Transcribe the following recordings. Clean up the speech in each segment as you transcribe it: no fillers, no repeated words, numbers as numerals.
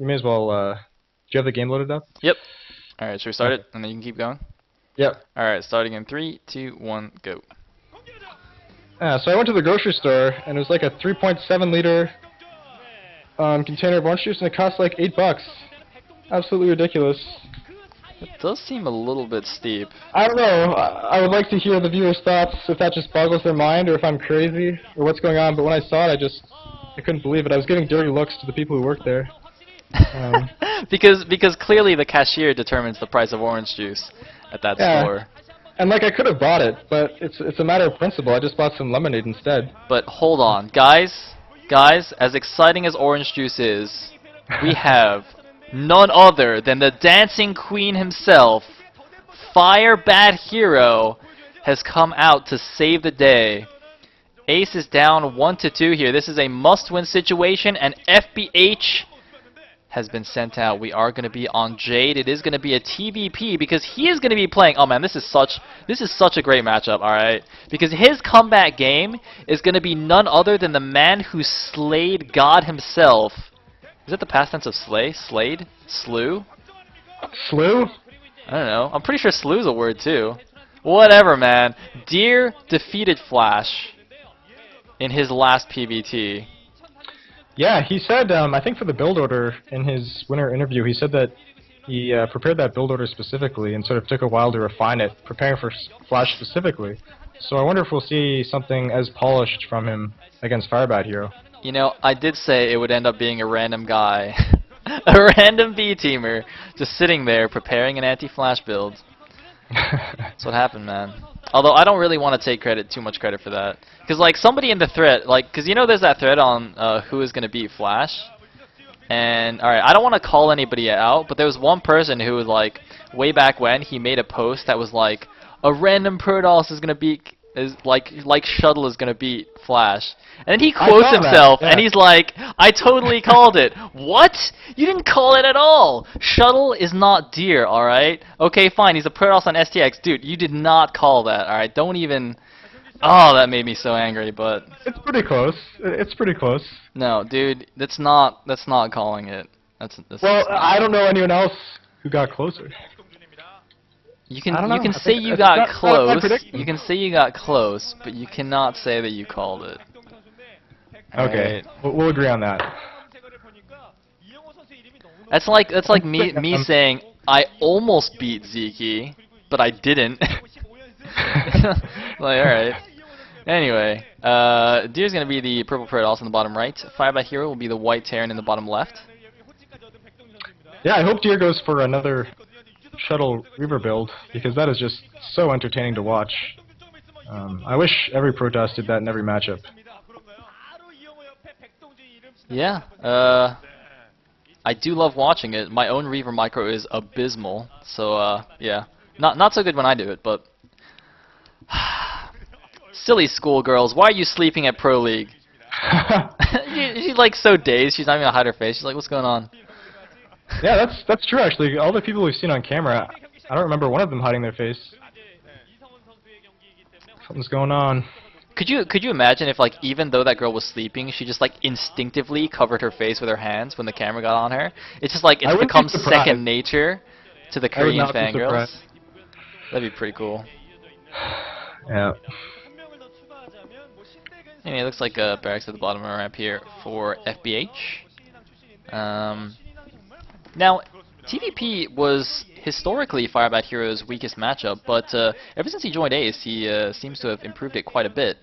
you may as well. Do you have the game loaded up? Yep. Alright, should we start Okay. it? And then you can keep going? Yep. Alright, starting in 3, 2, 1, go. So I went to the grocery store, and it was like a 3.7 liter container of orange juice, and it cost like $8. Absolutely ridiculous. It does seem a little bit steep. I don't know. I would like to hear the viewers' thoughts, if that just boggles their mind, or if I'm crazy, or what's going on. But when I saw it, I couldn't believe it. I was giving dirty looks to the people who worked there. Because clearly the cashier determines the price of orange juice at that store. And like I could have bought it, but it's a matter of principle. I just bought some lemonade instead. But hold on, guys, as exciting as orange juice is, we have none other than the dancing queen himself, firebathero, has come out to save the day. Ace is down 1-2 here. This is a must-win situation, and FBH has been sent out. We are going to be on Jade. It is going to be a TVP because he is going to be playing. Oh man, this is such a great matchup. All right, because his comeback game is going to be none other than the man who slayed God himself. Is it the past tense of slay? Slayed? Slew? Slew? I don't know. I'm pretty sure slew is a word too. Whatever, man. Deer defeated Flash in his last PVT. Yeah, he said, I think for the build order in his winter interview, he said that he prepared that build order specifically and sort of took a while to refine it, preparing for Flash specifically. So I wonder if we'll see something as polished from him against firebathero. You know, I did say it would end up being a random guy, a random B-teamer, just sitting there preparing an anti-Flash build. That's what happened, man. Although I don't really want to take too much credit for that. Because, like, somebody in the thread, like, because you know there's that thread on who is going to beat Flash? And, alright, I don't want to call anybody out, but there was one person who was, like, way back when, he made a post that was like, a random Protoss is going to beat, like Shuttle is going to beat Flash. And then he quotes himself, and he's like, I totally called it. What? You didn't call it at all. Shuttle is not Deer, alright? Okay, fine, he's a Protoss on STX. Dude, you did not call that, alright? Don't even... Oh, that made me so angry, but... It's pretty close. It's pretty close. No, dude, that's not calling it. Well, I don't know anyone else who got closer. You can say you got close. You can say you got close, but you cannot say that you called it. Okay, we'll agree on that. That's like me saying I almost beat Zeke, but I didn't. Like, all right. Anyway, Deer's gonna be the purple Protoss in the bottom right. Firebathero will be the white Terran in the bottom left. Yeah, I hope Deer goes for another Shuttle Reaver build, because that is just so entertaining to watch. I wish every Protoss did that in every matchup. Yeah, I do love watching it. My own Reaver micro is abysmal, so yeah, not so good when I do it, but silly schoolgirls, why are you sleeping at Pro League? She's like so dazed, she's not even gonna hide her face. She's like, what's going on? Yeah, that's true actually. All the people we've seen on camera, I don't remember one of them hiding their face. Something's going on. Could you imagine if, like, even though that girl was sleeping, she just like instinctively covered her face with her hands when the camera got on her? It's just like it's become second nature to the Korean fangirls. That'd be pretty cool. Yeah. Anyway, it looks like barracks at the bottom of the ramp here for FBH. Now, TVP was historically firebathero's weakest matchup, but ever since he joined Ace, he seems to have improved it quite a bit.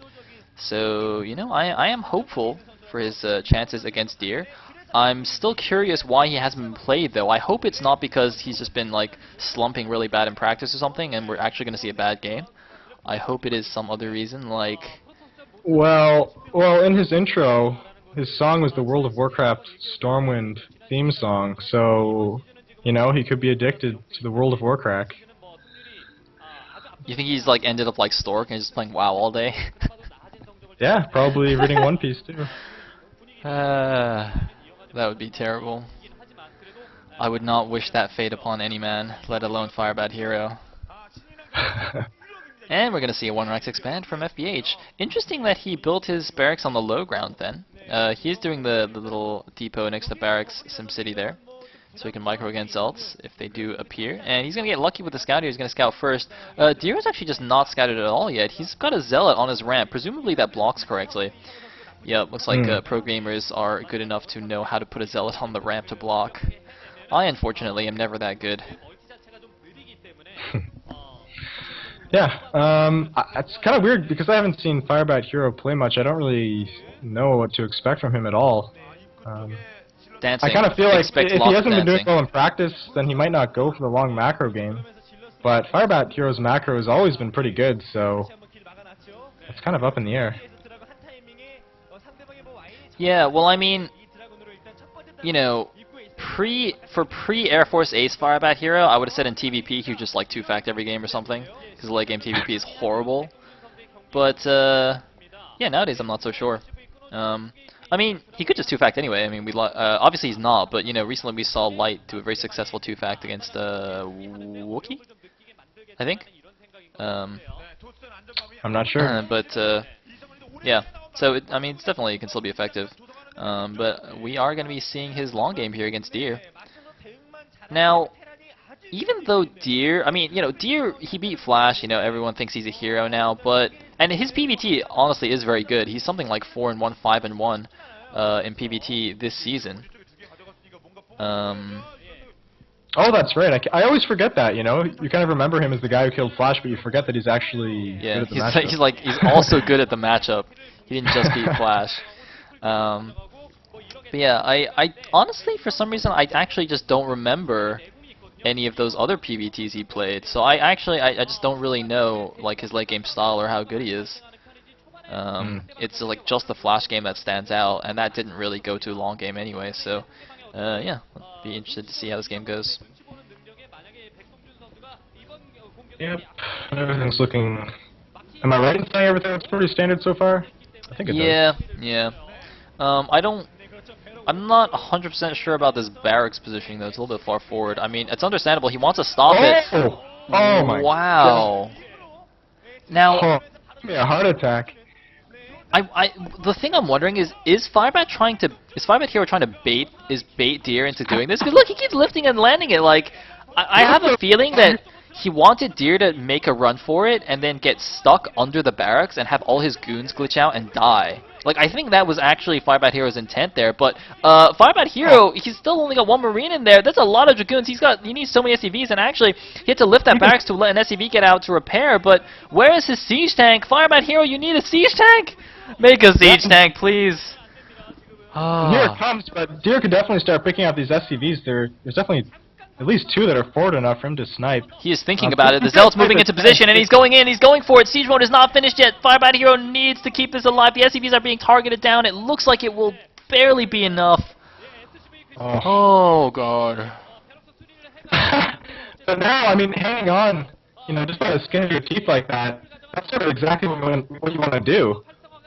So, you know, I am hopeful for his chances against Deer. I'm still curious why he hasn't been played, though. I hope it's not because he's just been, like, slumping really bad in practice or something, and we're actually going to see a bad game. I hope it is some other reason, like... Well, in his intro, his song was the World of Warcraft Stormwind theme song, so, you know, he could be addicted to the World of Warcraft. You think he's, like, ended up like Stork and just playing WoW all day? Yeah, probably reading One Piece, too. That would be terrible. I would not wish that fate upon any man, let alone firebathero. And we're going to see a 1-rank expand from FBH. Interesting that he built his barracks on the low ground then. He's doing the little depot next to barracks SimCity there. so he can micro against ults if they do appear. And he's going to get lucky with the scout here. He's going to scout first. Deer is actually just not scouted at all yet. He's got a Zealot on his ramp. Presumably that blocks correctly. Yep, looks like pro gamers are good enough to know how to put a Zealot on the ramp to block. I, unfortunately, am never that good. Yeah, it's kind of weird because I haven't seen Firebathero play much. I don't really know what to expect from him at all. Dancing. I kind of feel like if he hasn't been doing dancing. well in practice, then he might not go for the long macro game. But Firebathero's macro has always been pretty good, so it's kind of up in the air. Yeah, well, I mean, you know, for pre-Air Force Ace Firebathero, I would have said in TVP he would just like 2-fact every game or something, because the late game TVP is horrible. But, yeah, nowadays I'm not so sure. I mean, he could just 2-fact anyway. I mean, obviously he's not, but, you know, recently we saw Light do a very successful 2-fact against Wookie, I think. I'm not sure. Yeah, so, I mean, it's definitely, it can still be effective. But we are going to be seeing his long game here against Deer. Now, even though Deer, I mean, you know, Deer, he beat Flash, you know, everyone thinks he's a hero now, but, and his PBT honestly is very good. He's something like 4-1, 5-1 in PBT this season. Oh, that's right. I always forget that, you know? You kind of remember him as the guy who killed Flash, but you forget that he's actually good at the matchup. He's also good at the matchup. He didn't just beat Flash. But yeah, I honestly, for some reason, I actually just don't remember any of those other PBTs he played. So I just don't really know like his late game style or how good he is. It's like just the Flash game that stands out, and that didn't really go to a long game anyway. So yeah, I'll be interested to see how this game goes. Yep, everything's looking. Am I right in saying everything looks pretty standard so far? I think it does. Yeah. I'm not 100% sure about this barracks positioning though. It's a little bit far forward. I mean, it's understandable. He wants to stop it. Oh my! Wow. God. Now, give me a heart attack. The thing I'm wondering is Firebathero trying to bait Deer into doing this? Because look, he keeps lifting and landing it. Like, I have a feeling that he wanted Deer to make a run for it and then get stuck under the barracks and have all his goons glitch out and die. Like, I think that was actually Firebathero's intent there, but Firebathero, he's still only got 1 Marine in there. That's a lot of Dragoons. He needs so many SCVs, and actually, he had to lift that barracks to let an SCV get out to repair, but where is his siege tank? Firebathero, you need a siege tank? Make a siege tank, please. Here it comes, but Deer could definitely start picking out these SCVs. There's definitely at least 2 that are forward enough for him to snipe. He is thinking about it. The Zealot's moving into position, and he's going in. He's going for it. Siege mode is not finished yet. Firebathero needs to keep this alive. The SCVs are being targeted down. It looks like it will barely be enough. Oh God. But now, I mean, hang on. You know, just by the skin of your teeth like that, that's sort of exactly what you want to do.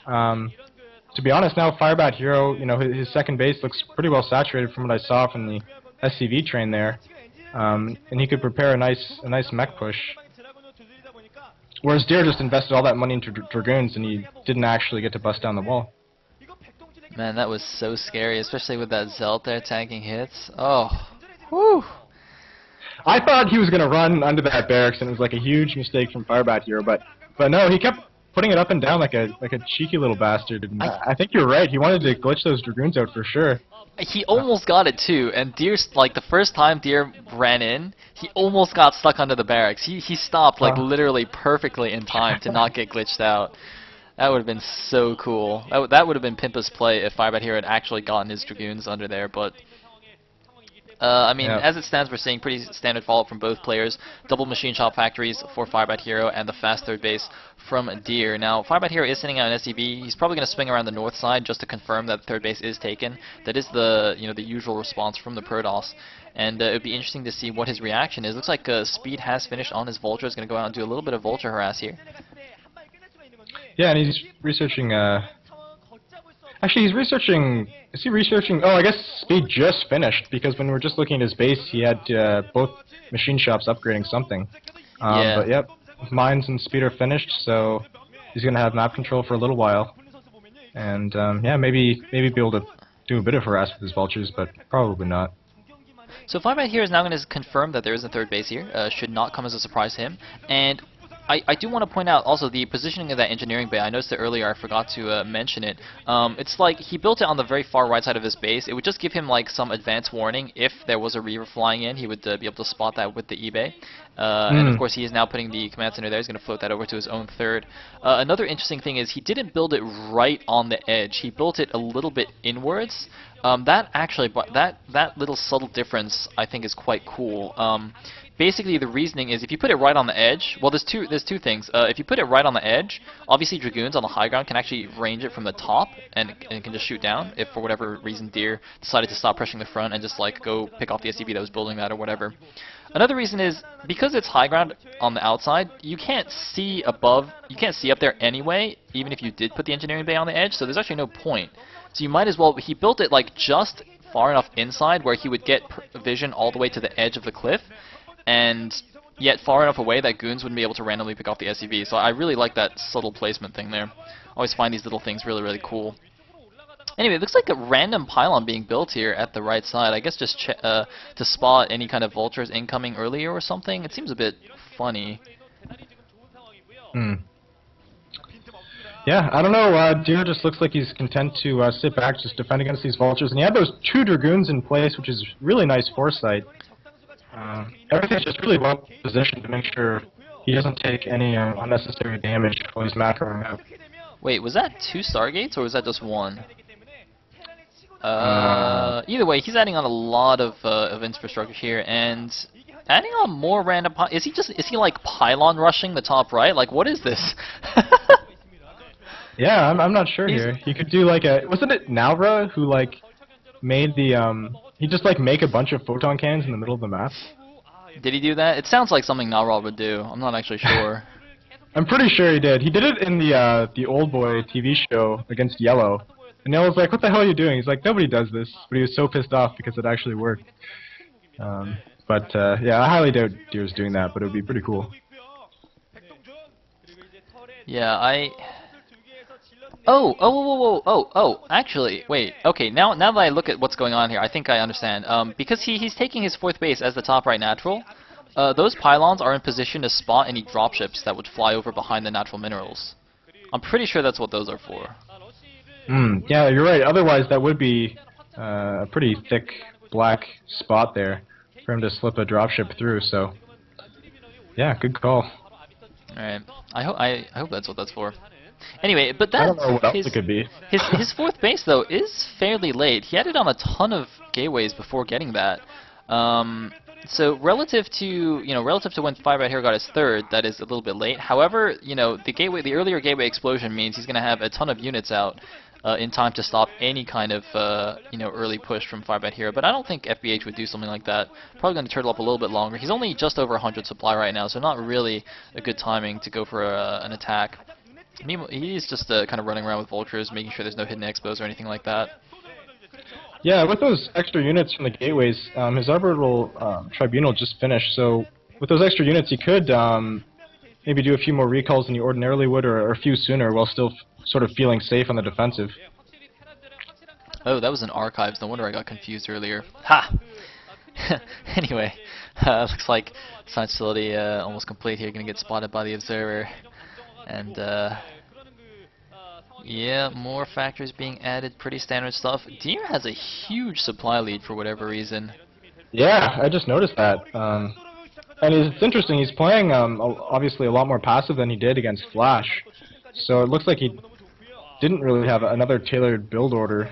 To be honest, now Firebathero, you know, his second base looks pretty well saturated from what I saw from the SCV train there. And he could prepare a nice mech push. Whereas Deer just invested all that money into Dragoons and he didn't actually get to bust down the wall. Man, that was so scary, especially with that Zelt there tanking hits. Oh, whew. I thought he was going to run under that barracks and it was like a huge mistake from Firebathero, but no, he kept putting it up and down like a cheeky little bastard. And I think you're right, he wanted to glitch those Dragoons out for sure. He almost got it too, and Deer's like the first time Deer ran in, he almost got stuck under the barracks. He stopped like literally perfectly in time to not get glitched out. That would have been so cool. That would have been Pimpa's play if Firebathero had actually gotten his Dragoons under there, but I mean, as it stands, we're seeing pretty standard follow-up from both players. Double machine shop factories for Firebathero and the fast third base from Deer. Now, Firebathero is sending out an SCV. He's probably going to swing around the north side just to confirm that the third base is taken. That is the usual response from the Protoss. And it would be interesting to see what his reaction is. Looks like Speed has finished on his Vulture. He's going to go out and do a little bit of Vulture harass here. Yeah, and he's researching... Actually, he's researching... Is he researching... Oh, I guess Speed just finished, because when we were just looking at his base, he had both machine shops upgrading something. But yep, Mines and Speed are finished, so he's going to have map control for a little while. And yeah, maybe be able to do a bit of harass with his Vultures, but probably not. So firebathero is now going to confirm that there is a third base here. Should not come as a surprise to him. And I do want to point out also the positioning of that engineering bay. I noticed it earlier, I forgot to mention it. It's like he built it on the very far right side of his base. It would just give him like some advance warning if there was a Reaver flying in. He would be able to spot that with the eBay. And of course he is now putting the command center there. He's going to float that over to his own third. Another interesting thing is he didn't build it right on the edge. He built it a little bit inwards. That actually, that little subtle difference I think is quite cool. Basically, the reasoning is if you put it right on the edge, well, there's two things. If you put it right on the edge, obviously Dragoons on the high ground can actually range it from the top, and it can just shoot down if for whatever reason Deer decided to stop pressing the front and just like go pick off the SCV that was building that or whatever. Another reason is because it's high ground on the outside, you can't see above, you can't see up there anyway, even if you did put the engineering bay on the edge, so there's actually no point. So you might as well, he built it like just far enough inside where he would get vision all the way to the edge of the cliff, and yet far enough away that goons wouldn't be able to randomly pick off the SCV. So I really like that subtle placement thing there. Always find these little things really, really cool. Anyway, it looks like a random pylon being built here at the right side. I guess just to spot any kind of vultures incoming earlier or something. It seems a bit funny. Yeah, I don't know. Deer just looks like he's content to sit back, just defend against these vultures. And he had those 2 Dragoons in place, which is really nice foresight. Everything's just really well positioned to make sure he doesn't take any unnecessary damage while he's macroing out. Wait, was that 2 Stargates or was that just 1? Either way, he's adding on a lot of infrastructure here and adding on more random. Is he like pylon rushing the top right? Like, what is this? Yeah, I'm not sure here. He could do like a, wasn't it Nalra who like made the he just like make a bunch of photon cannons in the middle of the map? Did he do that? It sounds like something Nalra would do. I'm not actually sure. I'm pretty sure he did. He did it in the Old Boy TV show against Yellow. And Yellow's like, what the hell are you doing? He's like, nobody does this. But he was so pissed off because it actually worked. Yeah, I highly doubt Deer's doing that, but it would be pretty cool. Yeah, Oh, actually, wait, okay, now that I look at what's going on here, I think I understand. Because he's taking his 4th base as the top right natural, those pylons are in position to spot any dropships that would fly over behind the natural minerals. I'm pretty sure that's what those are for. Yeah, you're right. Otherwise, that would be a pretty thick black spot there for him to slip a dropship through, so yeah, good call. Alright, I hope that's what that's for. Anyway, but that, I don't know what else it could be. his 4th base though is fairly late. He added on a ton of gateways before getting that. So relative to when firebathero got his 3rd, that is a little bit late. However, the earlier gateway explosion means he's going to have a ton of units out in time to stop any kind of early push from firebathero. But I don't think FBH would do something like that. Probably going to turtle up a little bit longer. He's only just over 100 supply right now, so not really a good timing to go for an attack. Meanwhile, he's just kind of running around with vultures, making sure there's no hidden expos or anything like that. Yeah, with those extra units from the gateways, his Arbitral Tribunal just finished, so with those extra units he could maybe do a few more recalls than he ordinarily would, or a few sooner, while still sort of feeling safe on the defensive. Oh, that was in archives, no wonder I got confused earlier. Ha! Anyway, looks like science facility almost complete here, gonna get spotted by the observer. And yeah, more factories being added, pretty standard stuff. Deer has a huge supply lead for whatever reason. Yeah, I just noticed that. And it's interesting, he's playing obviously a lot more passive than he did against Flash. So it looks like he didn't really have another tailored build order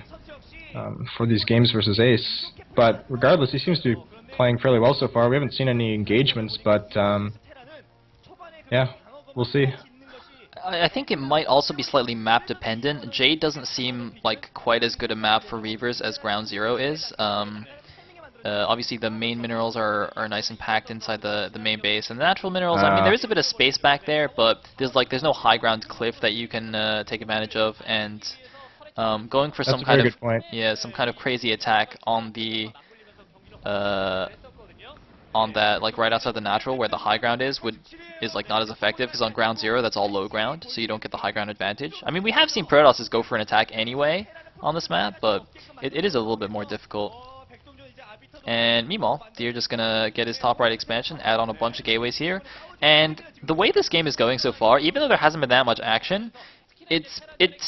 for these games versus Ace. But regardless, he seems to be playing fairly well so far. We haven't seen any engagements, but yeah, we'll see. I think it might also be slightly map dependent. Jade doesn't seem like quite as good a map for Reavers as Ground Zero is. Obviously the main minerals are nice and packed inside the main base, and the natural minerals, I mean, there is a bit of space back there, but there's no high ground cliff that you can take advantage of, and going for some kind of crazy attack on the on that, like right outside the natural where the high ground is like not as effective, because on Ground Zero that's all low ground, so you don't get the high ground advantage. I mean, we have seen Protosses go for an attack anyway on this map, but it is a little bit more difficult. And meanwhile, Deer just gonna get his top right expansion, add on a bunch of gateways here. And the way this game is going so far, even though there hasn't been that much action, it's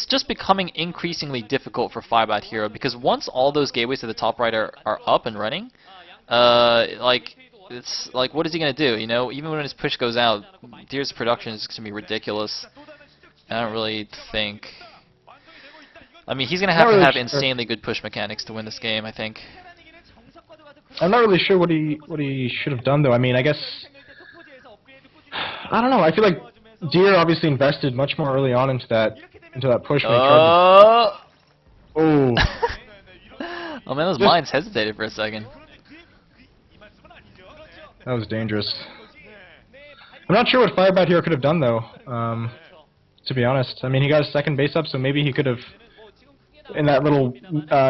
just becoming increasingly difficult for firebathero, because once all those gateways to the top right are up and running, it's like, what is he gonna do? You know, even when his push goes out, Deer's production is gonna be ridiculous. I don't really think. I mean, he's gonna have to have insanely good push mechanics to win this game, I think. I'm not really sure what he should have done though. I mean, I guess I don't know. I feel like Deer obviously invested much more early on into that push when he tried to... Oh. Oh man, those mines hesitated for a second. That was dangerous. I'm not sure what firebathero could have done though. To be honest, I mean, he got his second base up, so maybe he could have, in that little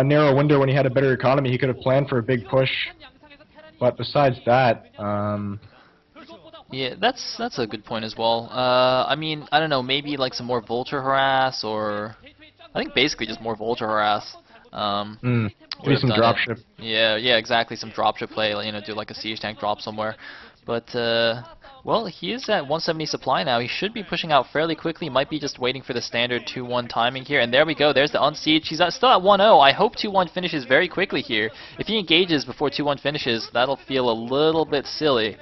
narrow window when he had a better economy, he could have planned for a big push. But besides that, yeah, that's a good point as well. I mean, I don't know, maybe like some more vulture harass, or I think basically just more vulture harass. Maybe some dropship. Yeah, exactly, some dropship play. You know, do like a siege tank drop somewhere. But well, he is at 170 supply now. He should be pushing out fairly quickly. Might be just waiting for the standard 2-1 timing here. And there we go. There's the unsiege. He's still at 1-0. I hope 2-1 finishes very quickly here. If he engages before 2-1 finishes, that'll feel a little bit silly.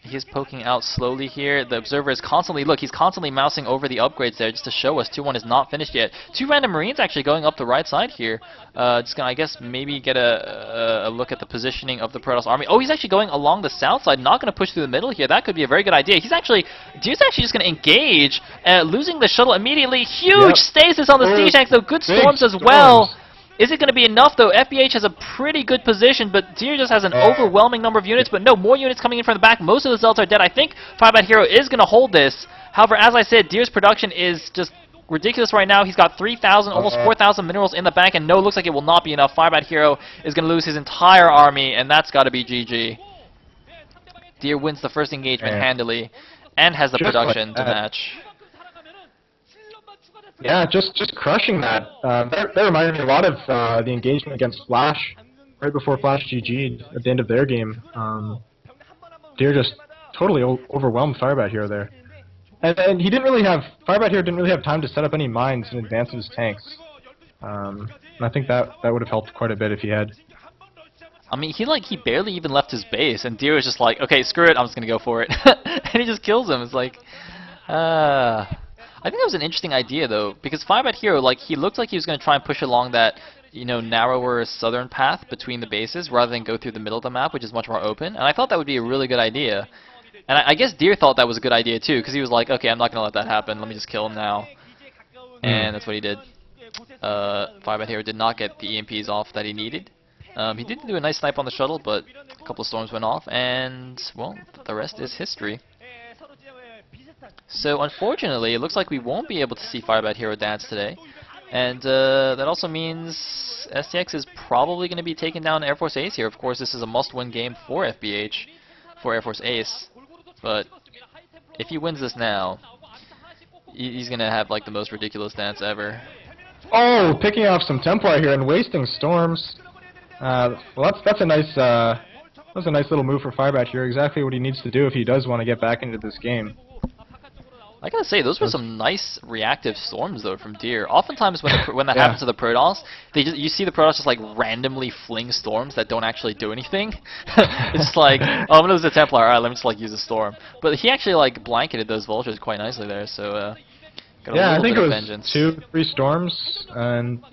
He's poking out slowly here. The observer is constantly, look, he's constantly mousing over the upgrades there just to show us 2-1 is not finished yet. 2 random Marines actually going up the right side here. Just gonna, I guess, maybe get a look at the positioning of the Protoss army. Oh, he's actually going along the south side, not gonna push through the middle here. That could be a very good idea. Deer's actually just gonna engage, losing the shuttle immediately. Huge stasis on the siege tank, so good storms as well. Is it going to be enough, though? FBH has a pretty good position, but Deer just has an overwhelming number of units. But no, more units coming in from the back. Most of the Zealots are dead. I think firebathero is going to hold this. However, as I said, Deer's production is just ridiculous right now. He's got 3,000, almost 4,000 minerals in the bank, and no, looks like it will not be enough. firebathero is going to lose his entire army, and that's got to be GG. Deer wins the first engagement handily, and has the production to match. Yeah, just crushing that. That reminded me a lot of the engagement against Flash, right before Flash GG'd at the end of their game. Deer just totally overwhelmed firebathero there. And he didn't really have, firebathero didn't really have time to set up any mines in advance of his tanks. And I think that would have helped quite a bit if he had. I mean, he barely even left his base, and Deer was just like, okay, screw it, I'm just gonna go for it. And he just kills him. It's like, I think that was an interesting idea, though, because firebathero, like, he looked like he was going to try and push along that, you know, narrower southern path between the bases rather than go through the middle of the map, which is much more open. And I thought that would be a really good idea. And I guess Deer thought that was a good idea, too, because he was like, okay, I'm not going to let that happen. Let me just kill him now. And that's what he did. firebathero did not get the EMPs off that he needed. He did do a nice snipe on the shuttle, but a couple of storms went off, and, well, the rest is history. So unfortunately, it looks like we won't be able to see firebathero dance today, and that also means STX is probably going to be taking down Air Force Ace here. Of course, this is a must-win game for FBH, for Air Force Ace, but if he wins this now, he's going to have like the most ridiculous dance ever. Oh, picking off some Templar here and wasting storms. Well, that's a nice little move for firebathero. Exactly what he needs to do if he does want to get back into this game. I gotta say, those were some nice reactive storms though from Deer. Oftentimes when that happens to the Protoss, you see the Protoss just like randomly fling storms that don't actually do anything. It's just like, oh, I'm gonna lose a Templar. All right, let me just like use a storm. But he actually like blanketed those vultures quite nicely there. So got yeah, a I think bit it of was vengeance. 2-3 storms and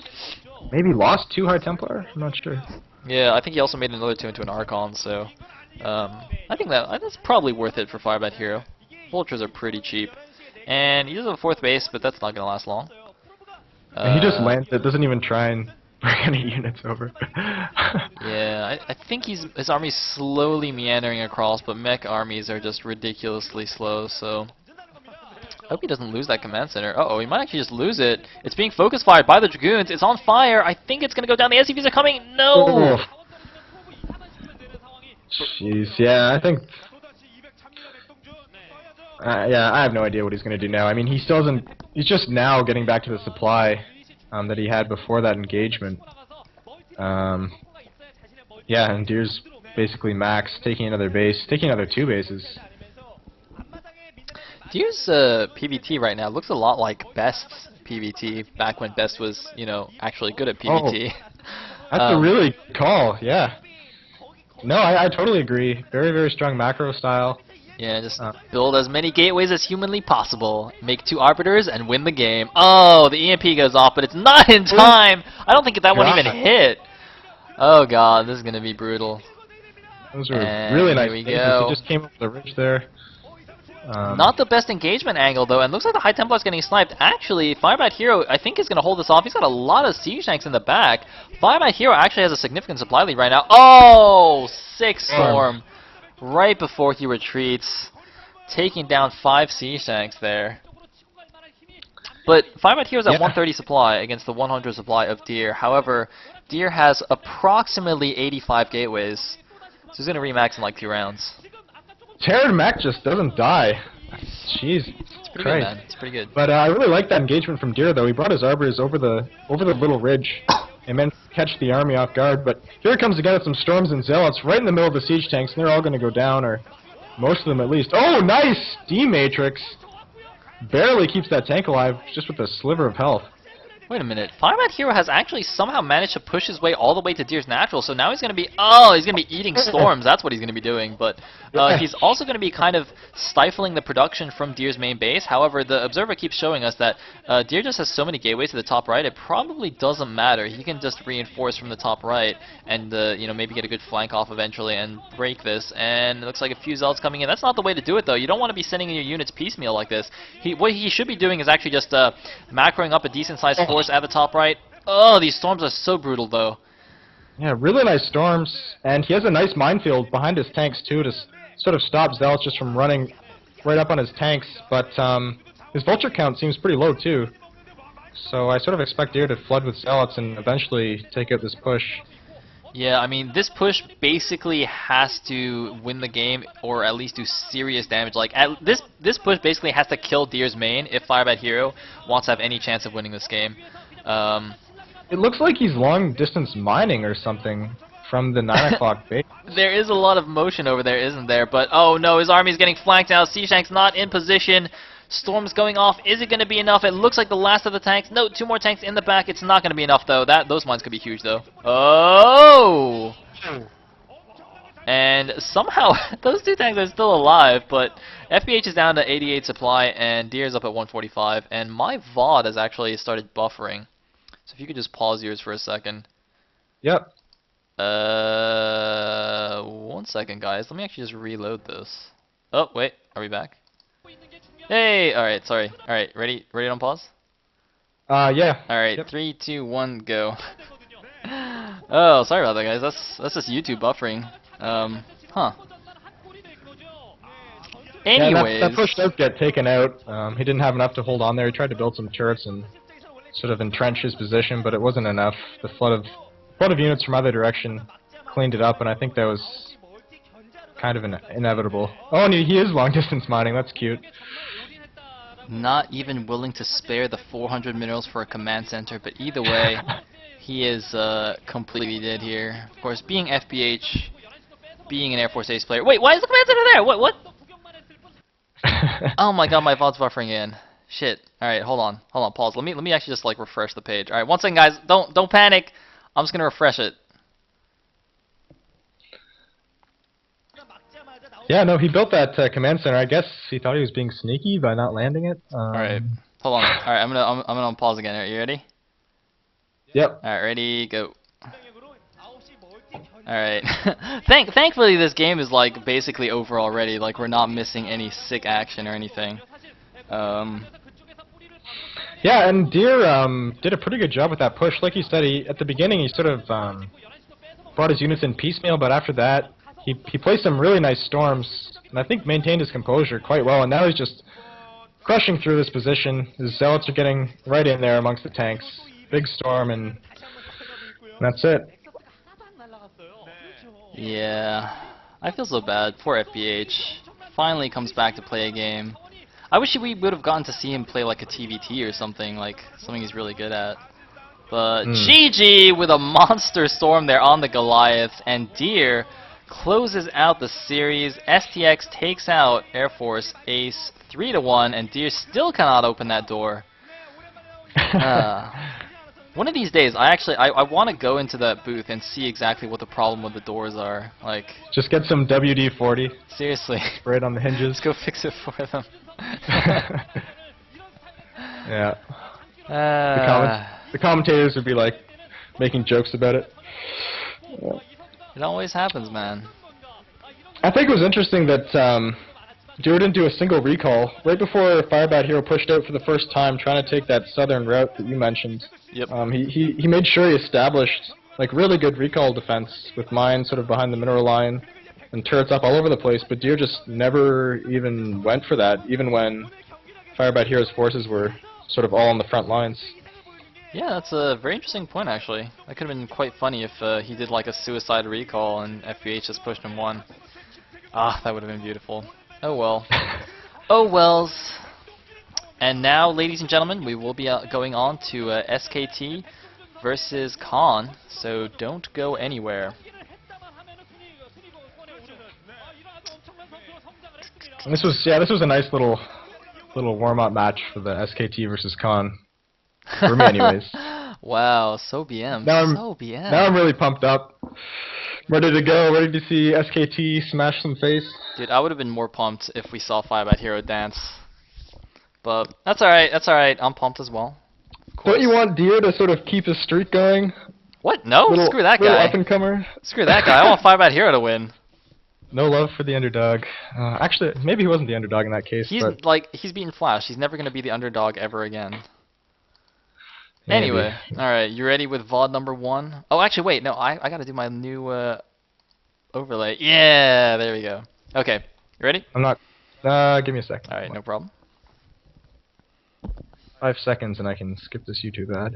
maybe lost 2 Hard Templar. I'm not sure. Yeah, I think he also made another 2 into an Archon. So I think that's probably worth it for Firebathero. Vultures are pretty cheap. And he does have a 4th base, but that's not going to last long. And he just lands it, doesn't even try and bring any units over. Yeah, I think his army's slowly meandering across, but mech armies are just ridiculously slow, so I hope he doesn't lose that command center. Uh-oh, he might actually just lose it. It's being focus fired by the Dragoons. It's on fire. I think it's going to go down. The SCVs are coming. No! Jeez, yeah, I think... yeah, I have no idea what he's going to do now. I mean, he still doesn't... He's just now getting back to the supply that he had before that engagement. Yeah, Yeah, and Deer's basically max, taking another base, taking another 2 bases. Deer's PVT right now looks a lot like Best's PVT back when Best was, you know, actually good at Oh, PVT. that's a really good call, yeah. No, I totally agree. Very, very strong macro style. Yeah, just build as many gateways as humanly possible. Make 2 arbiters and win the game. Oh, the EMP goes off, but it's not in time. I don't think that one even hit. Oh god, this is gonna be brutal. Those were And really here nice we bases. go. He just came up the ridge there. Not the best engagement angle though, and looks like the High Templar's getting sniped. Actually, firebathero I think is gonna hold this off. He's got a lot of siege tanks in the back. Firebathero actually has a significant supply lead right now. Oh, 6 storm right before he retreats, taking down 5 siege tanks there. But firebathero's at 130 supply against the 100 supply of Deer. However, Deer has approximately 85 gateways, so he's gonna remax in like 2 rounds. Terran Mech just doesn't die. Jeez, It's pretty good, man. It's pretty good. But I really like that engagement from Deer, though. He brought his arbiters over the little ridge and meant to catch the army off guard. But here comes again with some storms and zealots right in the middle of the siege tanks, and they're all going to go down, or most of them at least. Oh, nice! D-Matrix barely keeps that tank alive just with a sliver of health. Wait a minute. Firebathero has actually somehow managed to push his way all the way to Deer's natural, so now he's going to be... Oh, he's going to be eating storms. That's what he's going to be doing. But he's also going to be kind of stifling the production from Deer's main base. However, the observer keeps showing us that Deer just has so many gateways to the top right, it probably doesn't matter. He can just reinforce from the top right and you know, maybe get a good flank off eventually and break this. And it looks like a few zealots coming in. That's not the way to do it, though. You don't want to be sending in your units piecemeal like this. What he should be doing is actually just macroing up a decent-sized force at the top right. Oh, these storms are so brutal, though. Yeah, really nice storms, and he has a nice minefield behind his tanks, too, to sort of stop zealots just from running right up on his tanks, but his vulture count seems pretty low, too. So I sort of expect Deer to flood with zealots and eventually take out this push. Yeah, I mean, this push basically has to win the game, or at least do serious damage. Like, this push basically has to kill Deer's main if firebathero wants to have any chance of winning this game. It looks like he's long-distance mining or something from the 9 o'clock base. There is a lot of motion over there, isn't there? But, oh no, his army's getting flanked out. Siege tank's not in position. Storm's going off. Is it going to be enough? It looks like the last of the tanks. No, 2 more tanks in the back. It's not going to be enough, though. Those mines could be huge, though. Oh! And somehow, those 2 tanks are still alive, but FBH is down to 88 supply, and Deer's up at 145, and my VOD has actually started buffering. So if you could just pause yours for a second. Yep. 1 second, guys. Let me actually just reload this. Oh, wait. Are we back? Hey! Alright, sorry. Alright, ready to unpause? Yeah. Alright, Yep. 3, 2, 1, go. Oh, sorry about that, guys. That's just YouTube buffering. Huh. Anyways. Yeah, that push does get taken out. He didn't have enough to hold on there. He tried to build some turrets and sort of entrench his position, but it wasn't enough. The flood of units from either direction cleaned it up, and I think that was kind of inevitable. Oh, and he is long-distance mining. That's cute. Not even willing to spare the 400 minerals for a command center, but either way, he is completely dead here. Of course, being FBH, being an Air Force Ace player. Wait, why is the command center there? What? Oh my god, my VOD's buffering in. Shit. Alright, hold on, pause. Let me actually just like refresh the page. Alright, 1 second, guys. Don't panic. I'm just gonna refresh it. Yeah, no, he built that command center. I guess he thought he was being sneaky by not landing it. Alright, hold on. Alright, I'm gonna pause again. Are you ready? Yep. Alright, ready, go. Alright. Thankfully this game is like basically over already. Like we're not missing any sick action or anything. Yeah, and Deer did a pretty good job with that push. Like you said, at the beginning he sort of brought his units in piecemeal, but after that he placed some really nice storms, and I think maintained his composure quite well, and now he's just crushing through this position. His zealots are getting right in there amongst the tanks. Big storm, and that's it. Yeah, I feel so bad. Poor FBH. Finally comes back to play a game. I wish we would have gotten to see him play like a TVT or something, like something he's really good at. But GG with a monster storm there on the Goliaths, and Deer closes out the series. STX takes out Air Force Ace 3-1, and Deer still cannot open that door. One of these days, I want to go into that booth and see exactly what the problem with the doors are. Like, just get some WD-40. Seriously. Spray it on the hinges. Let's go fix it for them. Yeah. The commentators would be like making jokes about it. Yeah. It always happens, man. I think it was interesting that Deer didn't do a single recall. Right before firebathero pushed out for the first time, trying to take that southern route that you mentioned. Yep. He made sure he established like really good recall defense with mines sort of behind the mineral line and turrets up all over the place, but Deer just never even went for that, even when firebathero's forces were sort of all on the front lines. Yeah, that's a very interesting point, actually. That could have been quite funny if he did like a suicide recall and FBH just pushed him one. Ah, that would have been beautiful. Oh well. Oh wells. And now, ladies and gentlemen, we will be going on to SKT versus Khan, so don't go anywhere. This was a nice little warm-up match for the SKT versus Khan. For me, anyways. Wow, so BM. Now I'm really pumped up. Ready to go, ready to see SKT smash some face. Dude, I would have been more pumped if we saw firebathero dance. But that's alright, I'm pumped as well. Don't you want Deer to sort of keep his streak going? What? No, screw that little guy. Up-and-comer. Screw that guy, I want firebathero to win. No love for the underdog. Actually, maybe he wasn't the underdog in that case. He's beaten Flash, he's never going to be the underdog ever again. Maybe. Anyway, alright, you ready with VOD number 1? Oh, actually, wait, no, I gotta do my new overlay. Yeah, there we go. Okay, you ready? I'm not. Give me a second. Alright, no problem. 5 seconds and I can skip this YouTube ad.